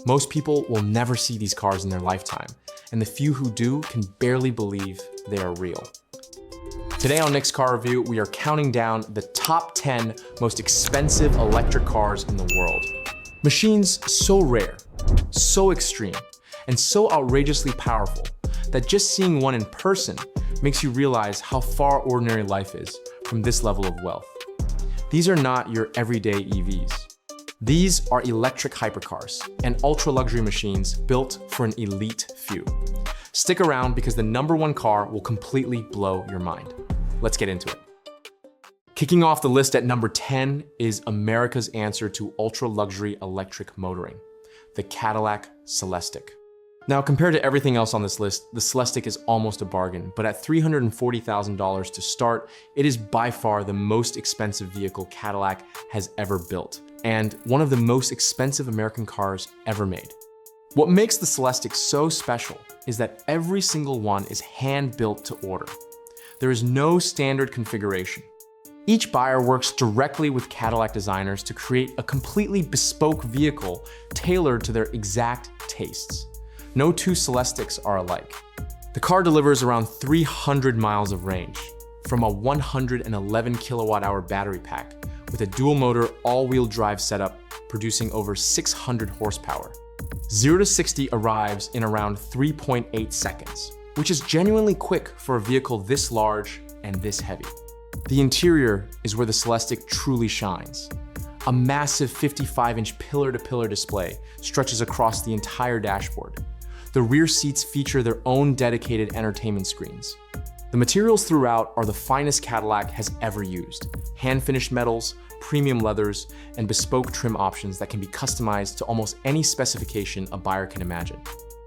Most people will never see these cars in their lifetime, and the few who do can barely believe they are real. Today on Nick's Car Review, we are counting down the top 10 most expensive electric cars in the world. Machines so rare, so extreme, and so outrageously powerful that just seeing one in person makes you realize how far ordinary life is from this level of wealth. These are not your everyday EVs. These are electric hypercars and ultra-luxury machines built for an elite few. Stick around because the #1 car will completely blow your mind. Let's get into it. Kicking off the list at number 10 is America's answer to ultra-luxury electric motoring, the Cadillac Celestiq. Now, compared to everything else on this list, the Celestiq is almost a bargain, but at $340,000 to start, it is by far the most expensive vehicle Cadillac has ever built, and one of the most expensive American cars ever made. What makes the Celestiq so special is that every single one is hand-built to order. There is no standard configuration. Each buyer works directly with Cadillac designers to create a completely bespoke vehicle tailored to their exact tastes. No two Celestiqs are alike. The car delivers around 300 miles of range from a 111 kilowatt-hour battery pack with a dual-motor all-wheel drive setup producing over 600 horsepower. 0 to 60 arrives in around 3.8 seconds, which is genuinely quick for a vehicle this large and this heavy. The interior is where the Celestiq truly shines. A massive 55-inch pillar-to-pillar display stretches across the entire dashboard. The rear seats feature their own dedicated entertainment screens. The materials throughout are the finest Cadillac has ever used. Hand-finished metals, premium leathers, and bespoke trim options that can be customized to almost any specification a buyer can imagine.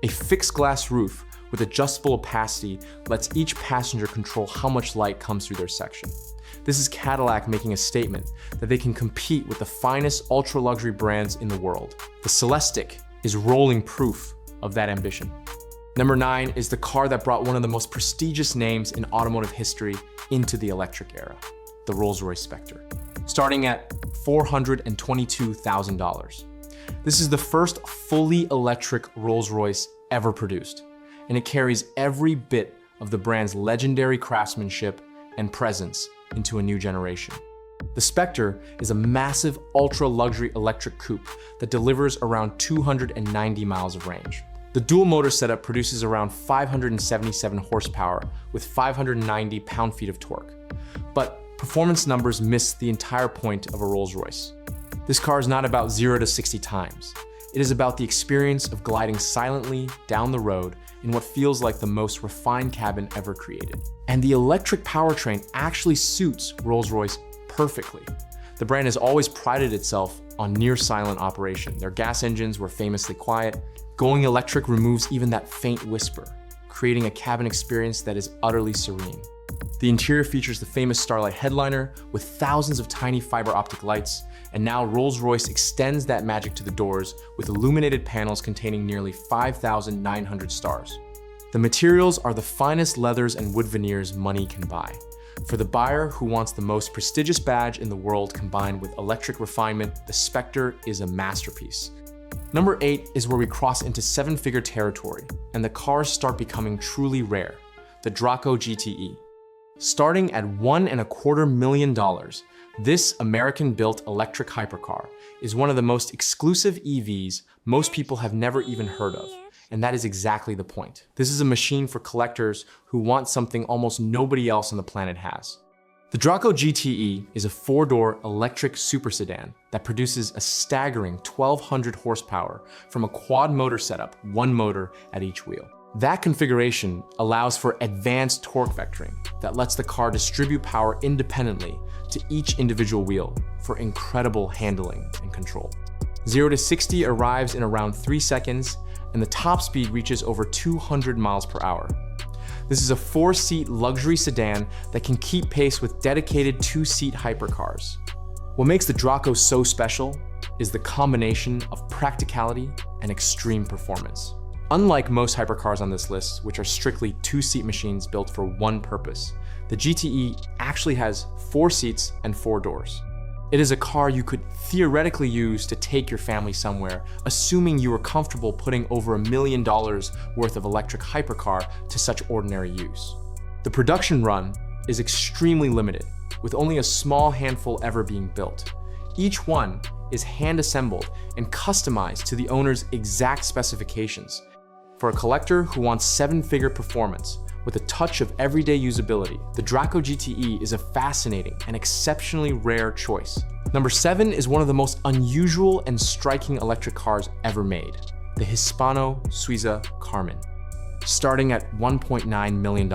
A fixed glass roof with adjustable opacity lets each passenger control how much light comes through their section. This is Cadillac making a statement that they can compete with the finest ultra-luxury brands in the world. The Celestiq is rolling proof of that ambition. Number 9 is the car that brought one of the most prestigious names in automotive history into the electric era, the Rolls-Royce Spectre, starting at $422,000. This is the first fully electric Rolls-Royce ever produced, and it carries every bit of the brand's legendary craftsmanship and presence into a new generation. The Spectre is a massive ultra-luxury electric coupe that delivers around 290 miles of range. The dual motor setup produces around 577 horsepower with 590 pound-feet of torque. But performance numbers miss the entire point of a Rolls-Royce. This car is not about 0 to 60 times. It is about the experience of gliding silently down the road in what feels like the most refined cabin ever created. And the electric powertrain actually suits Rolls-Royce perfectly. The brand has always prided itself on near-silent operation. Their gas engines were famously quiet. Going electric removes even that faint whisper, creating a cabin experience that is utterly serene. The interior features the famous Starlight headliner with thousands of tiny fiber optic lights, and now Rolls-Royce extends that magic to the doors with illuminated panels containing nearly 5,900 stars. The materials are the finest leathers and wood veneers money can buy. For the buyer who wants the most prestigious badge in the world combined with electric refinement, the Spectre is a masterpiece. Number 8 is where we cross into 7-figure territory, and the cars start becoming truly rare, the Drako GTE. Starting at $1.25 million, this American-built electric hypercar is one of the most exclusive EVs most people have never even heard of, and that is exactly the point. This is a machine for collectors who want something almost nobody else on the planet has. The Drako GTE is a 4-door electric super sedan that produces a staggering 1,200 horsepower from a quad motor setup, one motor at each wheel. That configuration allows for advanced torque vectoring that lets the car distribute power independently to each individual wheel for incredible handling and control. 0 to 60 arrives in around 3 seconds, and the top speed reaches over 200 miles per hour. This is a 4-seat luxury sedan that can keep pace with dedicated 2-seat hypercars. What makes the Drako so special is the combination of practicality and extreme performance. Unlike most hypercars on this list, which are strictly 2-seat machines built for one purpose, the GTE actually has 4 seats and 4 doors. It is a car you could theoretically use to take your family somewhere, assuming you were comfortable putting over $1 million worth of electric hypercar to such ordinary use. The production run is extremely limited, with only a small handful ever being built. Each one is hand-assembled and customized to the owner's exact specifications. For a collector who wants seven-figure performance with a touch of everyday usability, the Drako GTE is a fascinating and exceptionally rare choice. Number 7 is one of the most unusual and striking electric cars ever made, the Hispano Suiza Carmen. Starting at $1.9 million,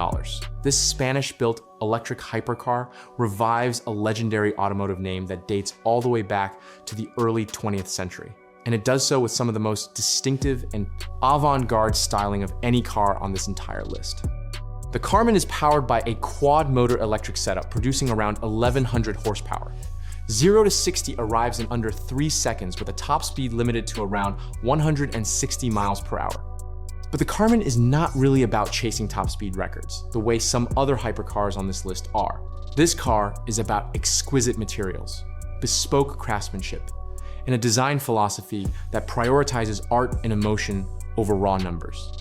this Spanish-built electric hypercar revives a legendary automotive name that dates all the way back to the early 20th century. And it does so with some of the most distinctive and avant-garde styling of any car on this entire list. The Carmen is powered by a quad-motor electric setup producing around 1,100 horsepower. 0 to 60 arrives in under 3 seconds with a top speed limited to around 160 miles per hour. But the Carmen is not really about chasing top speed records, the way some other hypercars on this list are. This car is about exquisite materials, bespoke craftsmanship, and a design philosophy that prioritizes art and emotion over raw numbers.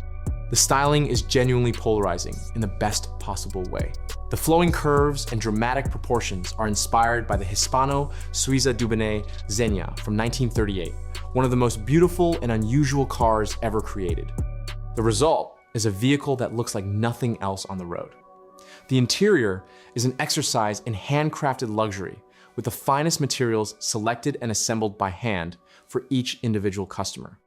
The styling is genuinely polarizing in the best possible way. The flowing curves and dramatic proportions are inspired by the Hispano Suiza Dubonnet Xenia from 1938, one of the most beautiful and unusual cars ever created. The result is a vehicle that looks like nothing else on the road. The interior is an exercise in handcrafted luxury with the finest materials selected and assembled by hand for each individual customer.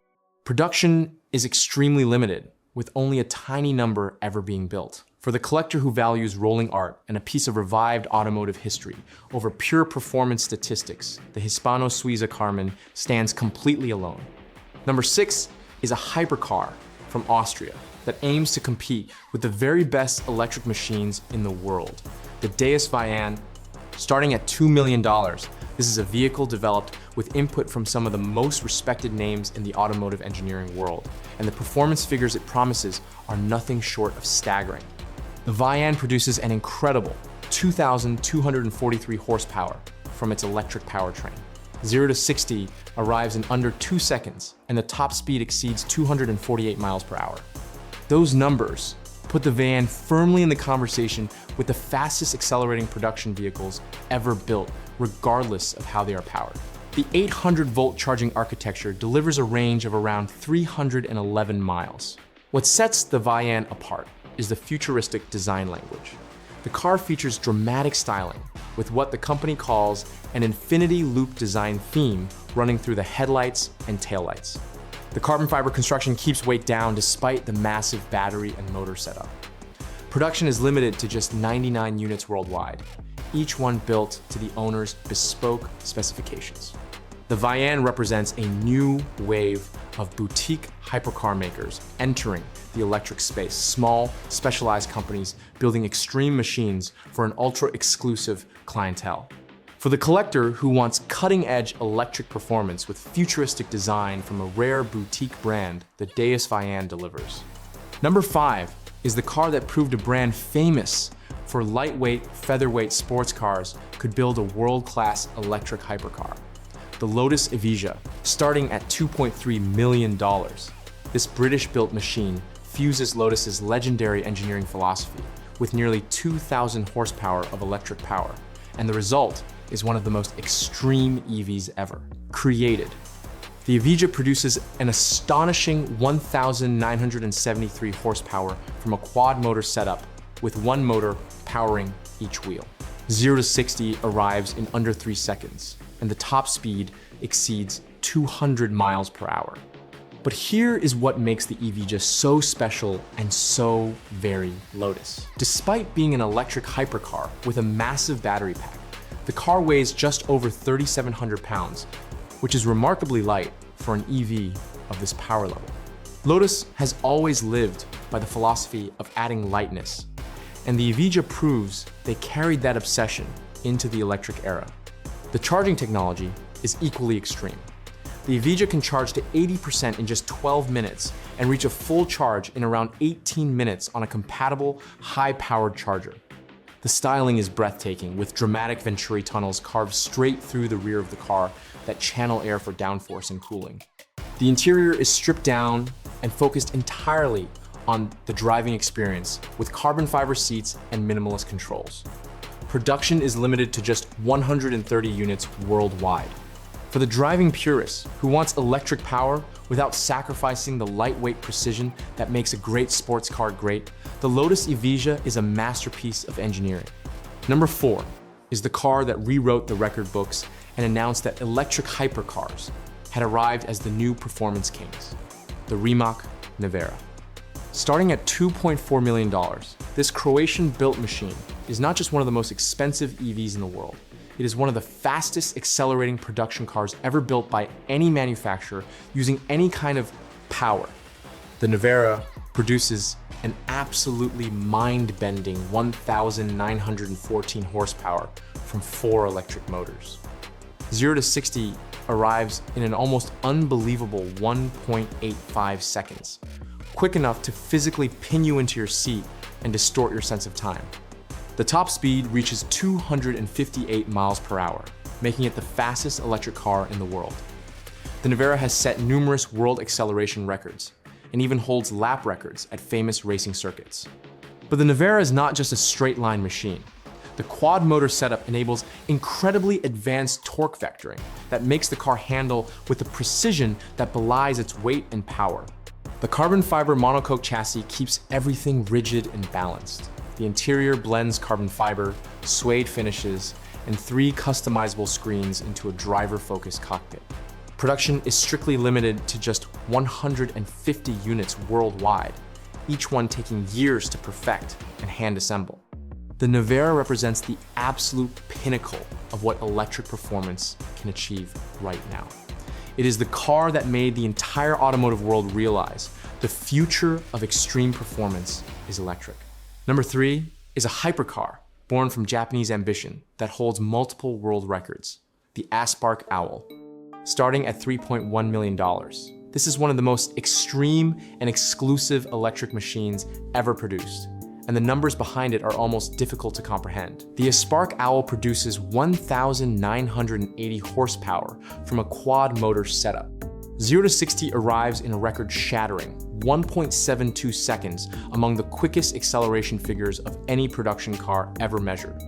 Production is extremely limited, with only a tiny number ever being built. For the collector who values rolling art and a piece of revived automotive history over pure performance statistics, the Hispano Suiza Carmen stands completely alone. Number 6 is a hypercar from Austria that aims to compete with the very best electric machines in the world, the Deus Vayanne. Starting at $2 million, this is a vehicle developed with input from some of the most respected names in the automotive engineering world, and the performance figures it promises are nothing short of staggering. The Vayanne produces an incredible 2,243 horsepower from its electric powertrain. 0 to 60 arrives in under 2 seconds, and the top speed exceeds 248 miles per hour. Those numbers put the Vayanne firmly in the conversation with the fastest accelerating production vehicles ever built, regardless of how they are powered. The 800-volt charging architecture delivers a range of around 311 miles. What sets the Vayanne apart is the futuristic design language. The car features dramatic styling with what the company calls an infinity loop design theme running through the headlights and taillights. The carbon fiber construction keeps weight down despite the massive battery and motor setup. Production is limited to just 99 units worldwide, each one built to the owner's bespoke specifications. The Vayanne represents a new wave of boutique hypercar makers entering the electric space, small, specialized companies building extreme machines for an ultra-exclusive clientele. For the collector who wants cutting-edge electric performance with futuristic design from a rare boutique brand, the Deus Vayanne delivers. Number 5 is the car that proved a brand famous for lightweight, featherweight sports cars could build a world-class electric hypercar. The Lotus Evija, starting at $2.3 million. This British-built machine fuses Lotus's legendary engineering philosophy with nearly 2,000 horsepower of electric power, and the result is one of the most extreme EVs ever created. The Evija produces an astonishing 1,973 horsepower from a quad-motor setup with one motor powering each wheel. 0 to 60 arrives in under 3 seconds, and the top speed exceeds 200 miles per hour. But here is what makes the Evija so special and so very Lotus. Despite being an electric hypercar with a massive battery pack, the car weighs just over 3,700 pounds, which is remarkably light for an EV of this power level. Lotus has always lived by the philosophy of adding lightness, and the Evija proves they carried that obsession into the electric era. The charging technology is equally extreme. The Evija can charge to 80% in just 12 minutes and reach a full charge in around 18 minutes on a compatible, high-powered charger. The styling is breathtaking, with dramatic Venturi tunnels carved straight through the rear of the car that channel air for downforce and cooling. The interior is stripped down and focused entirely on the driving experience, with carbon fiber seats and minimalist controls. Production is limited to just 130 units worldwide. For the driving purist who wants electric power without sacrificing the lightweight precision that makes a great sports car great, the Lotus Evija is a masterpiece of engineering. Number 4 is the car that rewrote the record books and announced that electric hypercars had arrived as the new performance kings, the Rimac Nevera. Starting at $2.4 million, this Croatian-built machine is not just one of the most expensive EVs in the world. It is one of the fastest accelerating production cars ever built by any manufacturer using any kind of power. The Nevera produces an absolutely mind-bending 1,914 horsepower from 4 electric motors. 0 to 60 arrives in an almost unbelievable 1.85 seconds, quick enough to physically pin you into your seat and distort your sense of time. The top speed reaches 258 miles per hour, making it the fastest electric car in the world. The Nevera has set numerous world acceleration records and even holds lap records at famous racing circuits. But the Nevera is not just a straight-line machine. The quad motor setup enables incredibly advanced torque vectoring that makes the car handle with a precision that belies its weight and power. The carbon fiber monocoque chassis keeps everything rigid and balanced. The interior blends carbon fiber, suede finishes, and 3 customizable screens into a driver-focused cockpit. Production is strictly limited to just 150 units worldwide, each one taking years to perfect and hand assemble. The Nevera represents the absolute pinnacle of what electric performance can achieve right now. It is the car that made the entire automotive world realize the future of extreme performance is electric. Number 3 is a hypercar born from Japanese ambition that holds multiple world records, the Aspark Owl. Starting at $3.1 million. This is one of the most extreme and exclusive electric machines ever produced, and the numbers behind it are almost difficult to comprehend. The Aspark Owl produces 1,980 horsepower from a quad motor setup. 0 to 60 arrives in a record-shattering 1.72 seconds, among the quickest acceleration figures of any production car ever measured.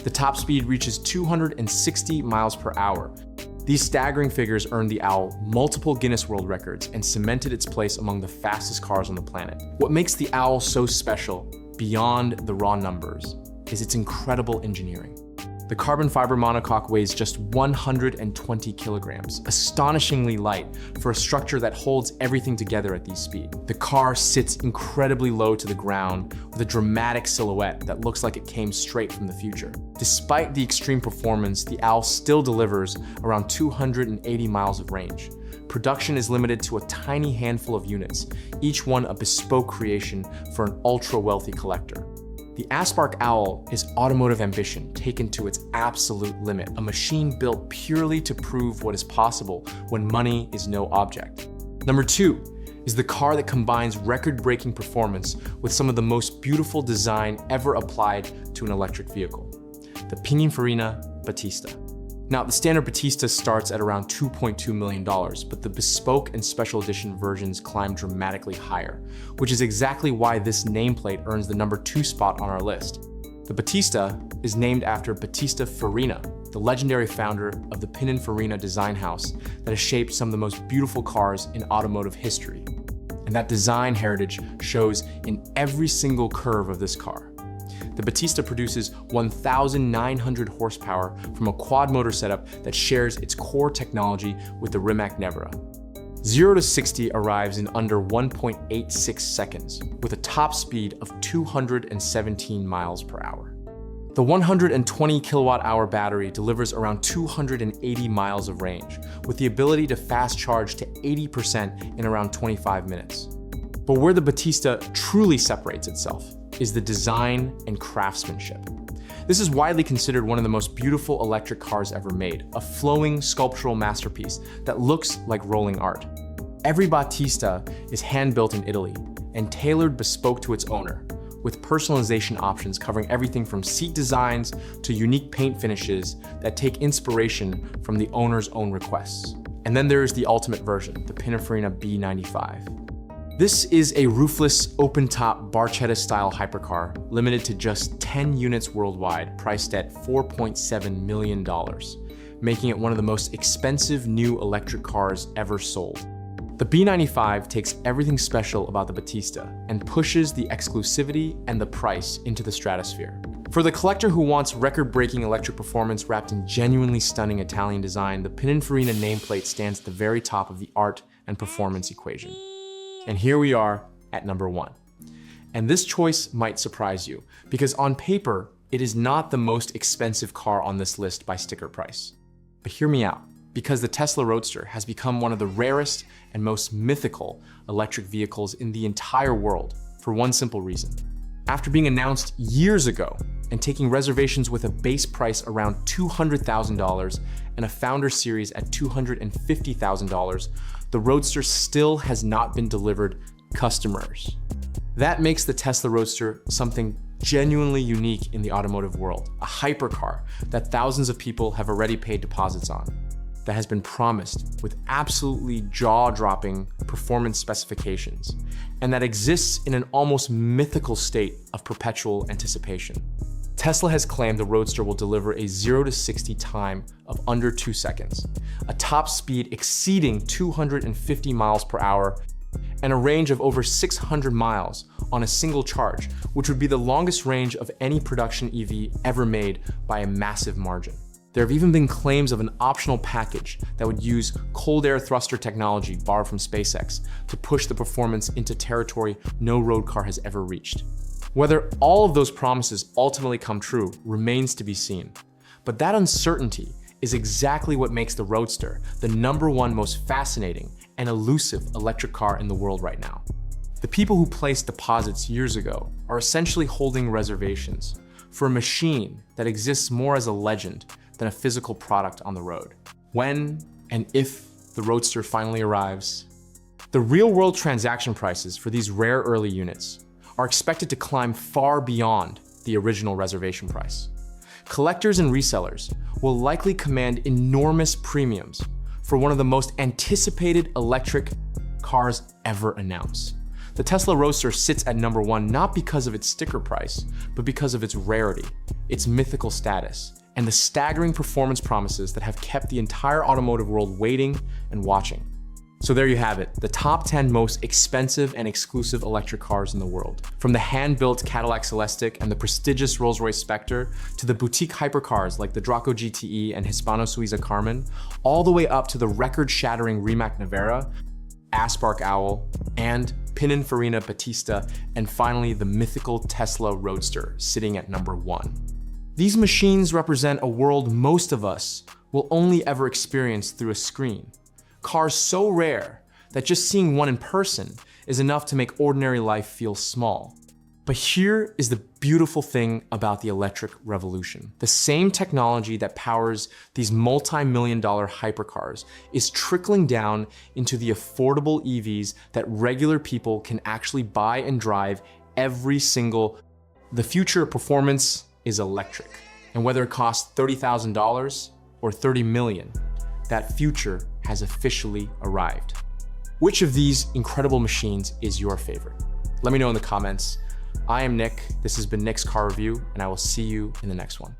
The top speed reaches 260 miles per hour. These staggering figures earned the Owl multiple Guinness World Records and cemented its place among the fastest cars on the planet. What makes the Owl so special, beyond the raw numbers, is its incredible engineering. The carbon fiber monocoque weighs just 120 kilograms, astonishingly light for a structure that holds everything together at these speeds. The car sits incredibly low to the ground with a dramatic silhouette that looks like it came straight from the future. Despite the extreme performance, the Owl still delivers around 280 miles of range. Production is limited to a tiny handful of units, each one a bespoke creation for an ultra-wealthy collector. The Aspark Owl is automotive ambition taken to its absolute limit, a machine built purely to prove what is possible when money is no object. Number 2 is the car that combines record-breaking performance with some of the most beautiful design ever applied to an electric vehicle, the Pininfarina Battista. Now, the standard Battista starts at around $2.2 million, but the bespoke and special edition versions climb dramatically higher, which is exactly why this nameplate earns the number 2 spot on our list. The Battista is named after Battista Farina, the legendary founder of the Pininfarina design house that has shaped some of the most beautiful cars in automotive history. And that design heritage shows in every single curve of this car. The Battista produces 1,900 horsepower from a quad motor setup that shares its core technology with the Rimac Nevera. 0 to 60 arrives in under 1.86 seconds, with a top speed of 217 miles per hour. The 120 kilowatt-hour battery delivers around 280 miles of range, with the ability to fast charge to 80% in around 25 minutes. But where the Battista truly separates itself is the design and craftsmanship. This is widely considered one of the most beautiful electric cars ever made, a flowing sculptural masterpiece that looks like rolling art. Every Battista is hand-built in Italy and tailored bespoke to its owner, with personalization options covering everything from seat designs to unique paint finishes that take inspiration from the owner's own requests. And then there is the ultimate version, the Pininfarina B95. This is a roofless, open-top Barchetta-style hypercar, limited to just 10 units worldwide, priced at $4.7 million, making it one of the most expensive new electric cars ever sold. The B95 takes everything special about the Battista and pushes the exclusivity and the price into the stratosphere. For the collector who wants record-breaking electric performance wrapped in genuinely stunning Italian design, the Pininfarina nameplate stands at the very top of the art and performance equation. And here we are at number 1. And this choice might surprise you, because on paper, it is not the most expensive car on this list by sticker price. But hear me out, because the Tesla Roadster has become one of the rarest and most mythical electric vehicles in the entire world for one simple reason. After being announced years ago and taking reservations with a base price around $200,000 and a Founder Series at $250,000, the Roadster still has not been delivered customers. That makes the Tesla Roadster something genuinely unique in the automotive world, a hypercar that thousands of people have already paid deposits on, that has been promised with absolutely jaw-dropping performance specifications, and that exists in an almost mythical state of perpetual anticipation. Tesla has claimed the Roadster will deliver a 0 to 60 time of under 2 seconds, a top speed exceeding 250 miles per hour, and a range of over 600 miles on a single charge, which would be the longest range of any production EV ever made by a massive margin. There have even been claims of an optional package that would use cold air thruster technology borrowed from SpaceX to push the performance into territory no road car has ever reached. Whether all of those promises ultimately come true remains to be seen. But that uncertainty is exactly what makes the Roadster the #1 most fascinating and elusive electric car in the world right now. The people who placed deposits years ago are essentially holding reservations for a machine that exists more as a legend than a physical product on the road. When and if the Roadster finally arrives, the real-world transaction prices for these rare early units are expected to climb far beyond the original reservation price. Collectors and resellers will likely command enormous premiums for one of the most anticipated electric cars ever announced. The Tesla Roadster sits at #1 not because of its sticker price, but because of its rarity, its mythical status, and the staggering performance promises that have kept the entire automotive world waiting and watching. So there you have it, the top 10 most expensive and exclusive electric cars in the world. From the hand-built Cadillac Celestiq and the prestigious Rolls-Royce Spectre, to the boutique hypercars like the Drako GTE and Hispano Suiza Carmen, all the way up to the record-shattering Rimac Nevera, Aspark Owl, and Pininfarina Battista, and finally the mythical Tesla Roadster, sitting at #1. These machines represent a world most of us will only ever experience through a screen. Cars so rare that just seeing one in person is enough to make ordinary life feel small. But here is the beautiful thing about the electric revolution. The same technology that powers these multi-million-dollar hypercars is trickling down into the affordable EVs that regular people can actually buy and drive every single. The future of performance is electric. And whether it costs $30,000 or $30 million, that future has officially arrived. Which of these incredible machines is your favorite? Let me know in the comments. I am Nick, this has been Nick's Car Review, and I will see you in the next one.